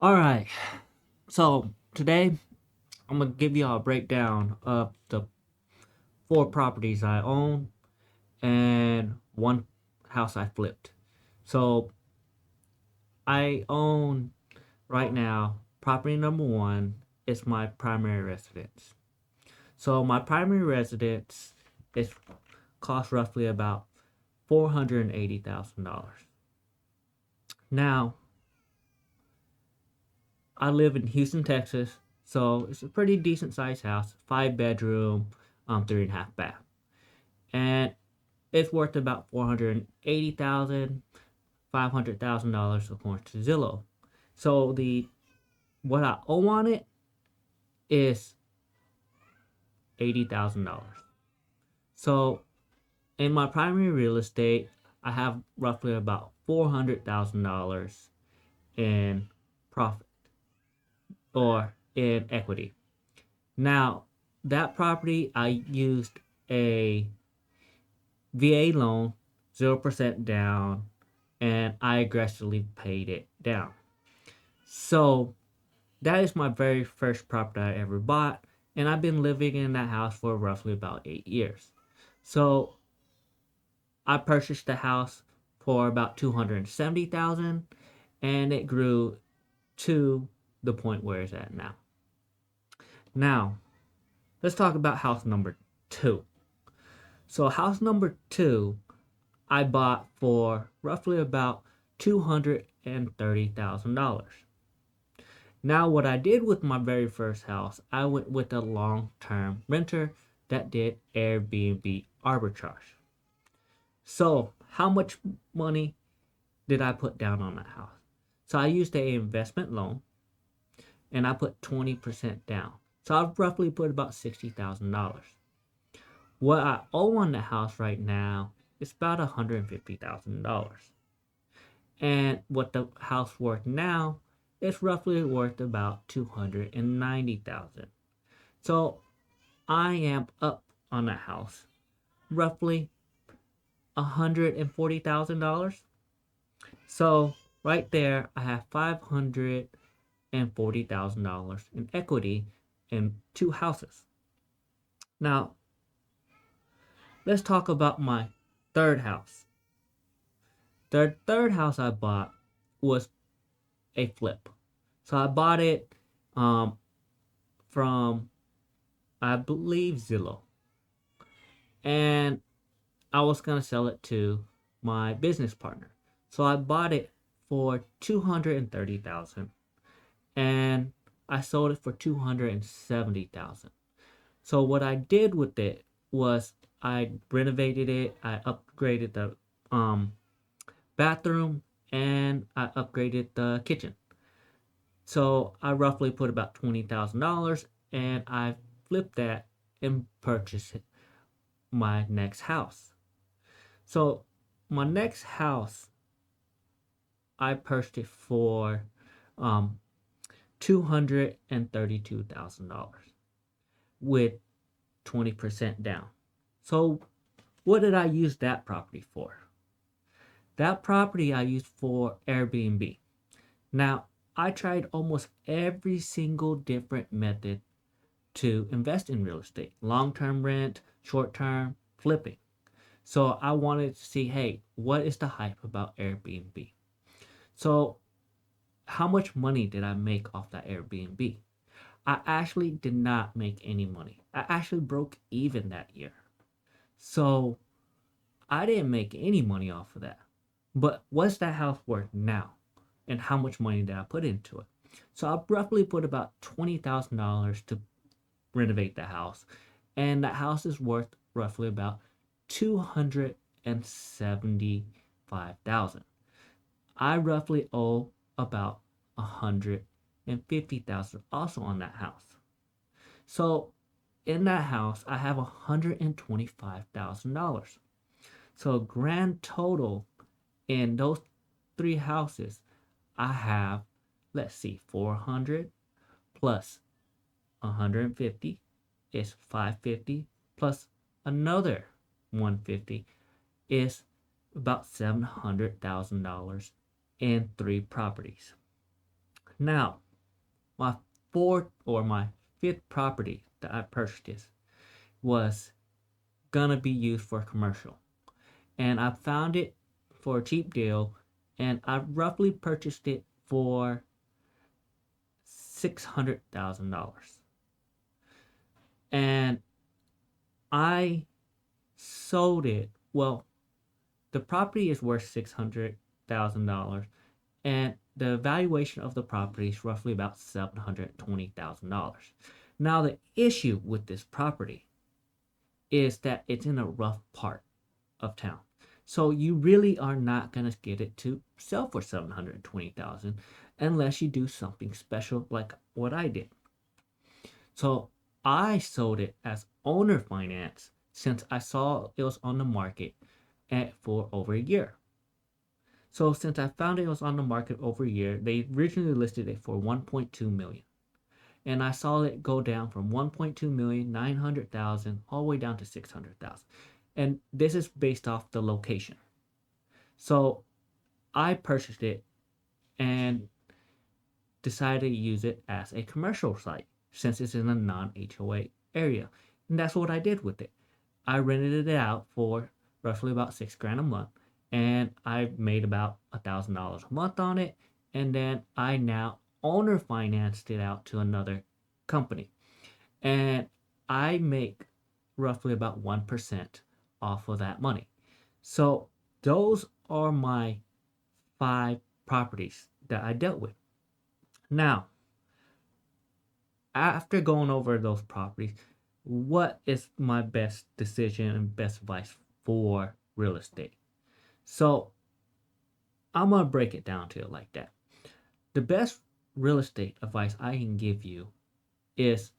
All right. So today I'm gonna give you a breakdown of the four properties I own and one house I flipped. So I own right now property number one is my primary residence. So my primary residence is cost roughly about $480,000. Now I live in Houston, Texas, so it's a pretty decent sized house, 5 bedroom, 3.5 bath, and it's worth about 480,000, $500,000 according to Zillow. So the what I owe on it is $80,000. So in my primary real estate, I have roughly about $400,000 in profit or in equity. Now, that property I used a VA loan, 0% down, and I aggressively paid it down. So, that is my very first property I ever bought, and I've been living in that house for roughly about 8 years. So, I purchased the house for about 270,000, and it grew to the point where it's at now. Now, let's talk about house number two. So, house number two I bought for roughly about $230,000. Now, what I did with my very first house, I went with a long term renter that did Airbnb arbitrage. So, how much money did I put down on that house? So, I used an investment loan and I put 20% down. So, I've roughly put about $60,000. What I owe on the house right now is about $150,000. And what the house worth now is roughly worth about 290,000. So I am up on a house roughly $140,000. So right there I have $540,000 in equity in two houses. Now let's talk about my third house. The third house I bought was a flip. So I bought it um, from, I believe, Zillow. And I was going to sell it to my business partner. So I bought it for 230,000 and I sold it for 270,000. So what I did with it was I renovated it, I upgraded the um, bathroom, and I upgraded the kitchen. So I roughly put about $20,000 and I flipped that and purchased my next house. So my next house, I purchased it for um, $232,000 with 20% down. So what did I use that property for? That property I used for Airbnb. Now, I tried almost every single different method to invest in real estate: long term rent, short term, flipping. So I wanted to see, hey, what is the hype about Airbnb? So, how much money did I make off that Airbnb? I actually did not make any money. I actually broke even that year. So, I didn't make any money off of that. But what's that house worth now? And how much money did I put into it? So, I roughly put about $20,000 to renovate the house. And that house is worth roughly about 275,000. I roughly owe about 150,000 also on that house. So in that house, I have $125,000. So grand total in those three houses, I have, let's see, 400 plus 150 is 550 plus another 150 is about $700,000 in three properties. Now, my fourth or my fifth property that I purchased was gonna be used for commercial. And I found it for a cheap deal, and I roughly purchased it for $600,000. And I sold it. Well, the property is worth $600,000, and the valuation of the property is roughly about $720,000. Now, the issue with this property is that it's in a rough part of town. So you really are not going to get it to sell for 720,000 unless you do something special like what I did. So I sold it as owner finance since I saw it was on the market for over a year. So since I found it was on the market over a year, they originally listed it for 1.2 million. And I saw it go down from 1.2 million, 900,000 all the way down to 600,000. And this is based off the location. So I purchased it and decided to use it as a commercial site since it's in a non-HOA area. And that's what I did with it. I rented it out for roughly about $6,000 a month, and I made about $1,000 a month on it. And then I now owner financed it out to another company, and I make roughly about 1% off of that money. So those are my 5 properties that I dealt with. Now, after going over those properties, what is my best decision and best advice for real estate? So I'm going to break it down to it like that. The best real estate advice I can give you is,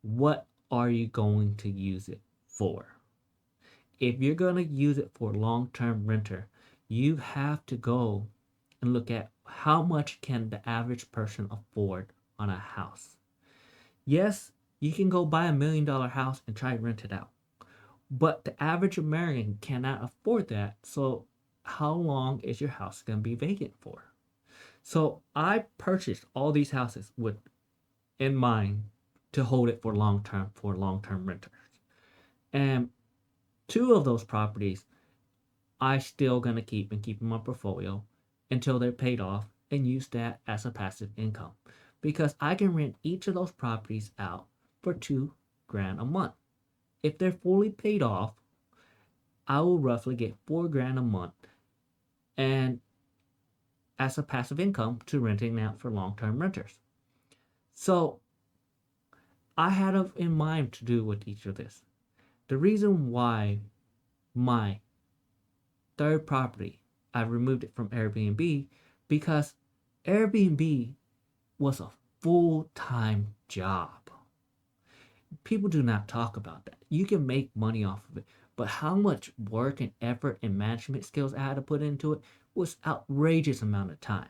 what are you going to use it for? If you're going to use it for long-term renter, you have to go and look at how much can the average person afford on a house. Yes, you can go buy $1 million house and try to rent it out, but the average American cannot afford that. So how long is your house going to be vacant for? So I purchased all these houses with in mind to hold it for long-term renters. And 2 of those properties I still gonna keep in my portfolio until they're paid off and use that as a passive income, because I can rent each of those properties out for $2,000 a month. If they're fully paid off, I will roughly get $4,000 a month, and as a passive income to renting out for long-term renters. So I had in mind to do with each of this. The reason why my third property, I removed it from Airbnb, because Airbnb was a full-time job. People do not talk about that. You can make money off of it, but how much work and effort and management skills I had to put into it was outrageous amount of time.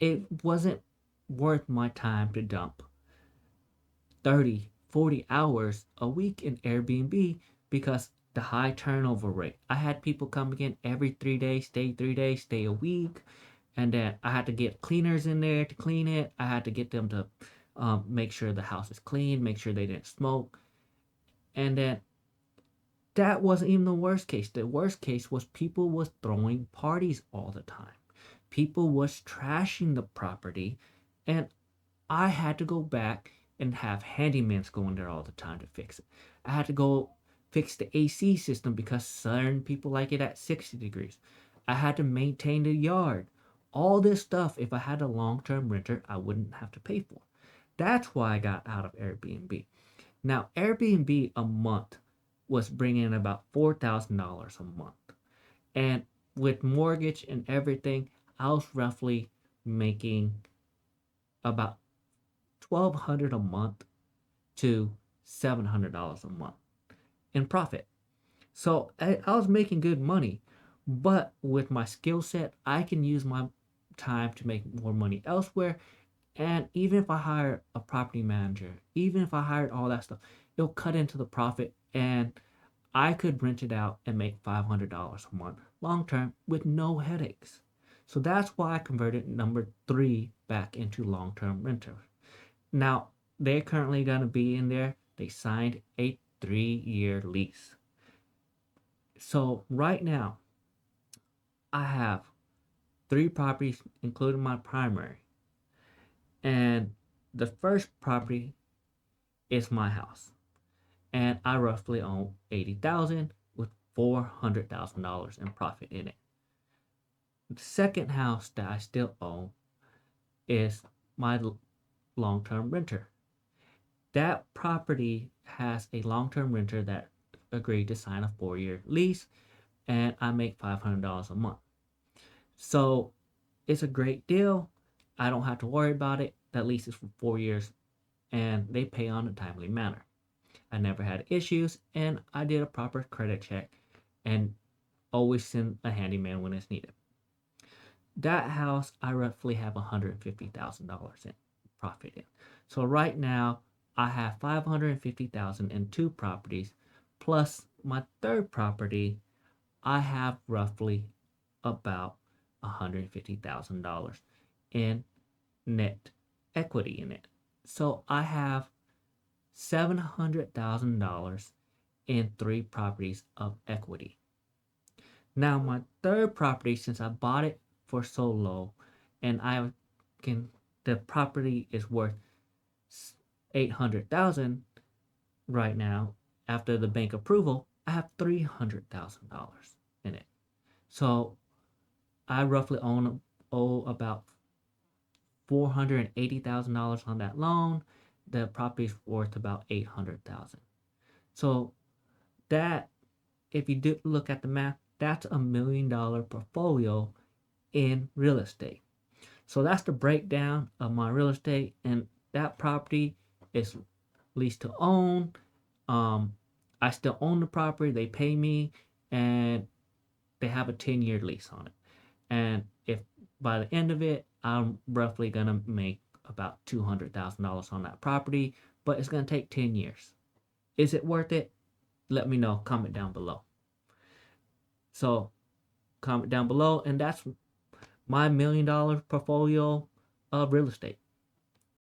It wasn't worth my time to dump 30, 40 hours a week in Airbnb because the high turnover rate. I had people come again every 3 days, stay 3 days, stay a week. And then I had to get cleaners in there to clean it. I had to get them to make sure the house is clean, make sure they didn't smoke. And then that wasn't even the worst case. The worst case was people was throwing parties all the time. People was trashing the property, and I had to go back and have handymen go in there all the time to fix it. I had to go fix the AC system because certain people like it at 60 degrees. I had to maintain the yard. All this stuff, if I had a long-term renter, I wouldn't have to pay for. That's why I got out of Airbnb. Now, Airbnb a month was bringing in about $4,000 a month. And with mortgage and everything, I was roughly making about $1,200 a month to $700 a month in profit. So I was making good money, but with my skill set, I can use my time to make more money elsewhere. And even if I hire a property manager, even if I hired all that stuff, it'll cut into the profit, and I could rent it out and make $500 a month long term with no headaches. So that's why I converted number 3 back into long-term renter. Now, they're currently going to be in there. They signed a 3-year lease. So right now, I have 3 properties, including my primary. And the first property is my house. And I roughly own 80,000 with $400,000 in profit in it. The second house that I still own is my long-term renter. That property has a long-term renter that agreed to sign a 4-year lease, and I make $500 a month. So it's a great deal. I don't have to worry about it. That lease is for 4 years, and they pay on a timely manner. I never had issues, and I did a proper credit check and always send a handyman when it's needed. That house, I roughly have $150,000 in profit in. So right now, I have $550,000 in 2 properties, plus my third property, I have roughly about $150,000 in net equity in it. So I have $700,000 in 3 properties of equity. Now my third property, since I bought it for so low, and the property is worth 800,000 right now after the bank approval, I have $300,000 in it. So I roughly owe about $480,000 on that loan. The property is worth about 800,000. So that, if you do look at the math, that's $1 million portfolio in real estate. So that's the breakdown of my real estate, and that property is leased to own. I still own the property. They pay me, and they have a 10-year lease on it. And if by the end of it, I'm roughly gonna make about $200,000 on that property, but it's gonna take 10 years. Is it worth it? Let me know. Comment down below. So comment down below, and that's my $1 million portfolio of real estate.